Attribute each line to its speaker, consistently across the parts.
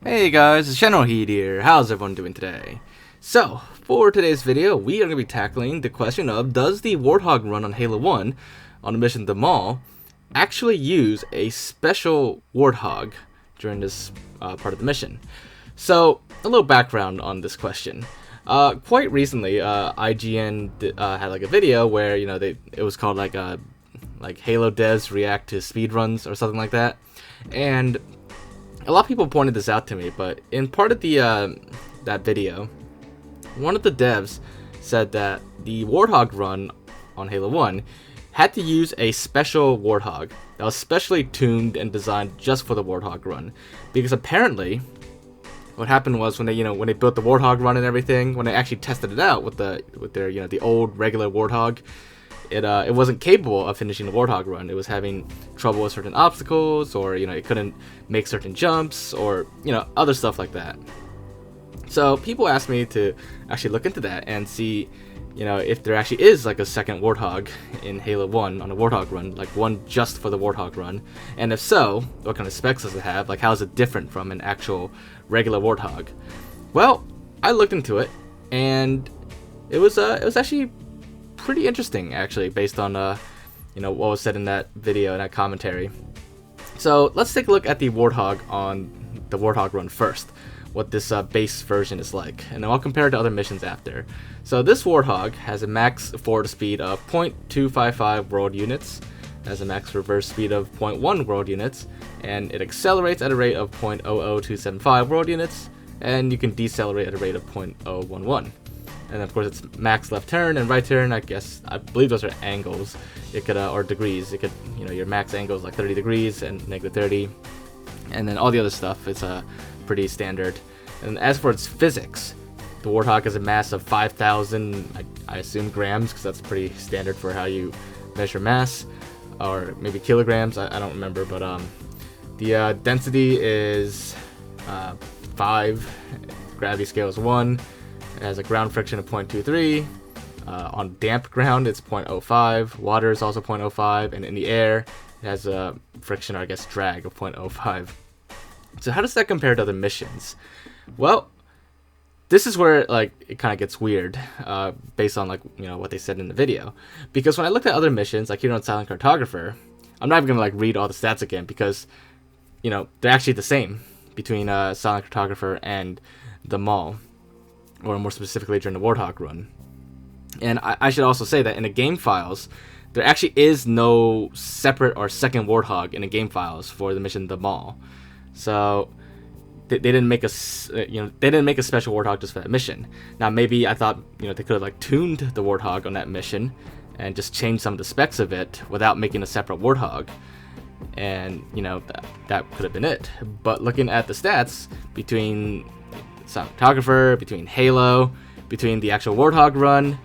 Speaker 1: Hey guys, it's Generalkidd here. How's everyone doing today? So, for today's video, we are going to be tackling the question of, does the Warthog Run on Halo 1 on the mission The Mall actually use a special Warthog during this part of the mission? So, a little background on this question. Quite recently, IGN had like a video where, it was called like Halo devs react to speedruns or something like that, and a lot of people pointed this out to me, but in part of the that video, one of the devs said that the Warthog run on Halo 1 had to use a special Warthog that was specially tuned and designed just for the Warthog run, because apparently what happened was when they built the Warthog run and everything, when they actually tested it out with their the old regular Warthog, it wasn't capable of finishing the Warthog run. It was having trouble with certain obstacles, or it couldn't make certain jumps, or other stuff like that. So people asked me to actually look into that and see if there actually is like a second Warthog in Halo 1 on a Warthog run, like one just for the Warthog run, and if so, what kind of specs does it have? Like, how is it different from an actual regular Warthog? Well, I looked into it, and it was actually pretty interesting, actually, based on what was said in that video and that commentary. So let's take a look at the Warthog on the Warthog run first, what this base version is like, and then I'll compare it to other missions after. So this Warthog has a max forward speed of 0.255 world units, has a max reverse speed of 0.1 world units, and it accelerates at a rate of 0.00275 world units, and you can decelerate at a rate of 0.011. And of course it's max left turn and right turn. I believe those are angles. It could or degrees. It could your max angle is like 30 degrees and negative 30, and then all the other stuff is pretty standard. And as for its physics, the Warthog has a mass of 5,000, I assume grams, because that's pretty standard for how you measure mass, or maybe kilograms. I don't remember, but the density is 5. Gravity scale is 1. It has a ground friction of 0.23. On damp ground, it's 0.05. Water is also 0.05. And in the air, it has a friction, or I guess drag, of 0.05. So how does that compare to other missions? Well, this is where it kind of gets weird, based on what they said in the video. Because when I looked at other missions, like here on Silent Cartographer, I'm not even gonna read all the stats again, because they're actually the same between Silent Cartographer and the Mall, or more specifically during the Warthog run. And I should also say that in the game files, there actually is no separate or second Warthog in the game files for the mission The Mall. So they didn't make a special Warthog just for that mission. Now maybe I thought they could have tuned the Warthog on that mission and just changed some of the specs of it without making a separate Warthog, and that could have been it. But looking at the stats between Cinematographer, between Halo, between the actual Warthog run,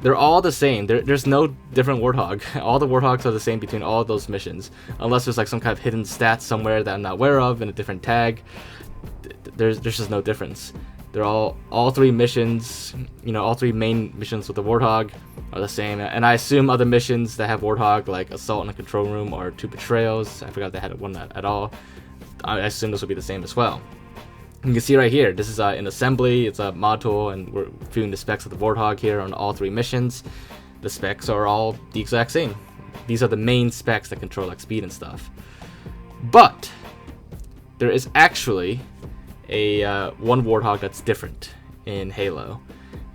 Speaker 1: they're all the same. There's no different Warthog. All the Warthogs are the same between all of those missions, unless there's some kind of hidden stats somewhere that I'm not aware of in a different tag. There's just no difference. They're all three missions, all three main missions with the Warthog are the same. And I assume other missions that have Warthog, like Assault in a Control Room or 2 Betrayals, I forgot they had one at all, I assume this will be the same as well. You can see right here, this is an assembly, it's a mod tool, and we're viewing the specs of the Warthog here on all three missions. The specs are all the exact same. These are the main specs that control speed and stuff. But there is actually a one Warthog that's different in Halo,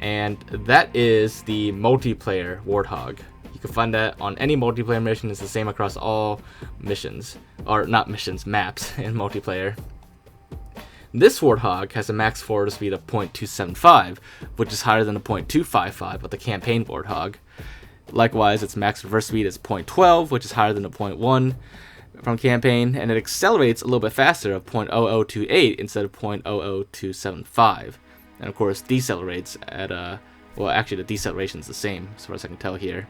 Speaker 1: and that is the multiplayer Warthog. You can find that on any multiplayer mission. It's the same across all missions, or not missions, maps in multiplayer. This Warthog has a max forward speed of 0.275, which is higher than the 0.255 of the campaign Warthog. Likewise, its max reverse speed is 0.12, which is higher than the 0.1 from campaign, and it accelerates a little bit faster of 0.0028 instead of 0.00275. And of course, decelerates at well, actually the deceleration is the same, as far as I can tell here.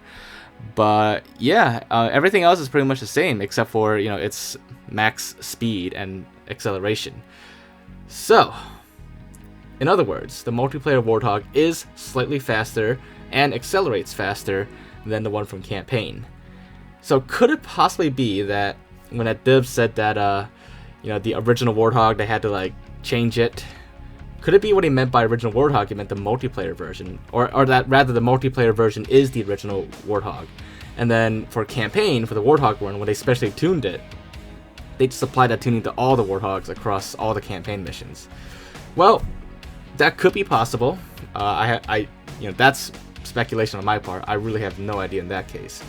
Speaker 1: But yeah, everything else is pretty much the same, except for its max speed and acceleration. So, in other words, the multiplayer Warthog is slightly faster and accelerates faster than the one from campaign. So could it possibly be that when that div said that the original Warthog, they had to change it. Could it be what he meant by original Warthog? He meant the multiplayer version, or that rather the multiplayer version is the original Warthog. And then for campaign, for the Warthog Run, when they specially tuned it, they just applied that tuning to all the Warthogs across all the campaign missions. Well, that could be possible. That's speculation on my part. I really have no idea in that case.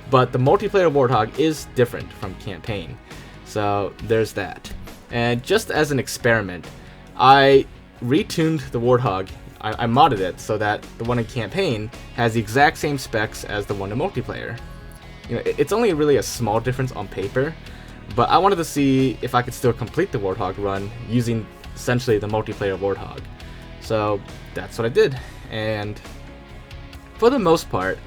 Speaker 1: But the multiplayer Warthog is different from campaign. So there's that. And just as an experiment, I retuned the Warthog. I modded it so that the one in campaign has the exact same specs as the one in multiplayer. It's only really a small difference on paper, but I wanted to see if I could still complete the Warthog run using essentially the multiplayer Warthog. So that's what I did, and for the most part,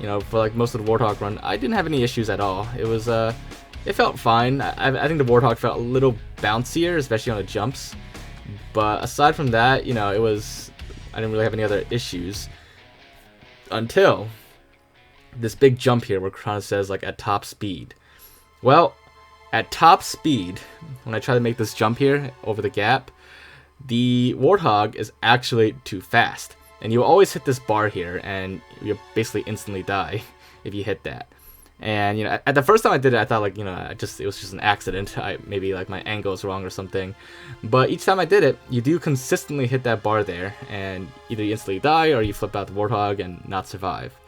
Speaker 1: for like most of the Warthog run, I didn't have any issues at all. It felt fine. I think the Warthog felt a little bouncier, especially on the jumps. But aside from that, I didn't really have any other issues until this big jump here where Kratos says like at top speed. Well, at top speed, when I try to make this jump here over the gap, the Warthog is actually too fast. And you always hit this bar here and you basically instantly die if you hit that. And at the first time I did it, I thought like it was just an accident. Maybe like my angle is wrong or something. But each time I did it, you do consistently hit that bar there, and either you instantly die or you flip out the Warthog and not survive.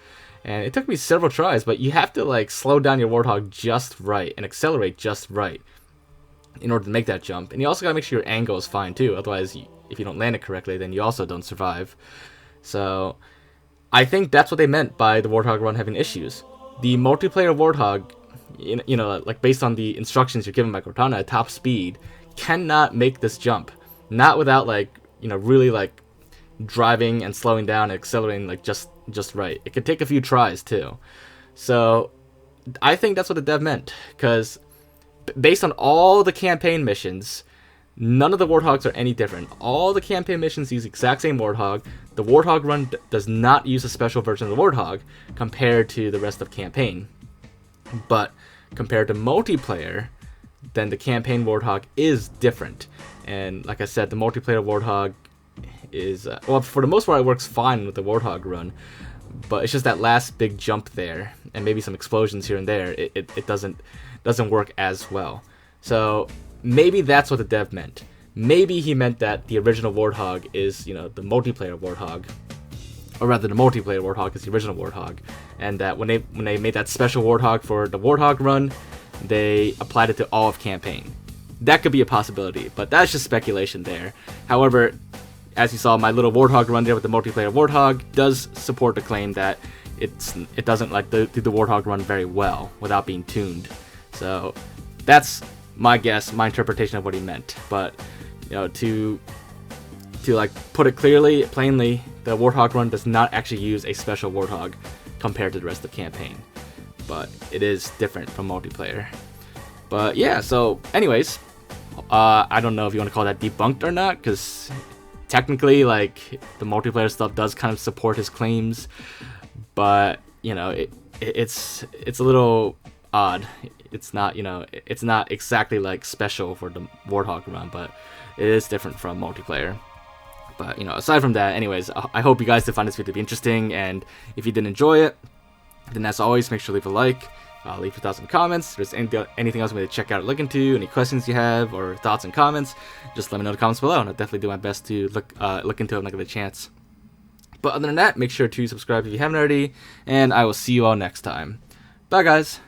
Speaker 1: And it took me several tries, but you have to like slow down your Warthog just right and accelerate just right in order to make that jump. And you also gotta make sure your angle is fine too. Otherwise, if you don't land it correctly, then you also don't survive. So I think that's what they meant by the Warthog run having issues. The multiplayer Warthog, like based on the instructions you're given by Cortana at top speed, cannot make this jump. Not without like, really like driving and slowing down and accelerating like just right. It could take a few tries too. So I think that's what the dev meant, because based on all the campaign missions, none of the Warthogs are any different. All the campaign missions use the exact same Warthog. The Warthog run does not use a special version of the Warthog compared to the rest of campaign. But compared to multiplayer, then the campaign Warthog is different. And like I said, the multiplayer Warthog is, well, for the most part, it works fine with the Warthog run. But it's just that last big jump there, and maybe some explosions here and there, it doesn't work as well. So maybe that's what the dev meant. Maybe he meant that the original Warthog is, the multiplayer Warthog, or rather the multiplayer Warthog is the original Warthog, and that when they made that special Warthog for the Warthog run, they applied it to all of campaign. That could be a possibility, but that's just speculation there. However, as you saw, my little Warthog run there with the multiplayer Warthog does support the claim that it doesn't like do the Warthog run very well without being tuned. So that's my guess, my interpretation of what he meant. But to like put it plainly, the Warthog run does not actually use a special Warthog compared to the rest of campaign, but it is different from multiplayer. But yeah, so anyways, I don't know if you want to call that debunked or not, because technically like the multiplayer stuff does kind of support his claims, but it's a little odd. It's not it's not exactly like special for the Warthog run, but it is different from multiplayer. But aside from that, anyways, I hope you guys did find this video to be interesting, and if you did enjoy it, then as always, make sure to leave a like, leave your thoughts in the comments. If there's anything else you want to check out or look into, any questions you have or thoughts and comments, just let me know in the comments below, and I'll definitely do my best to look into it when I get a chance. But other than that, make sure to subscribe if you haven't already, and I will see you all next time. Bye guys!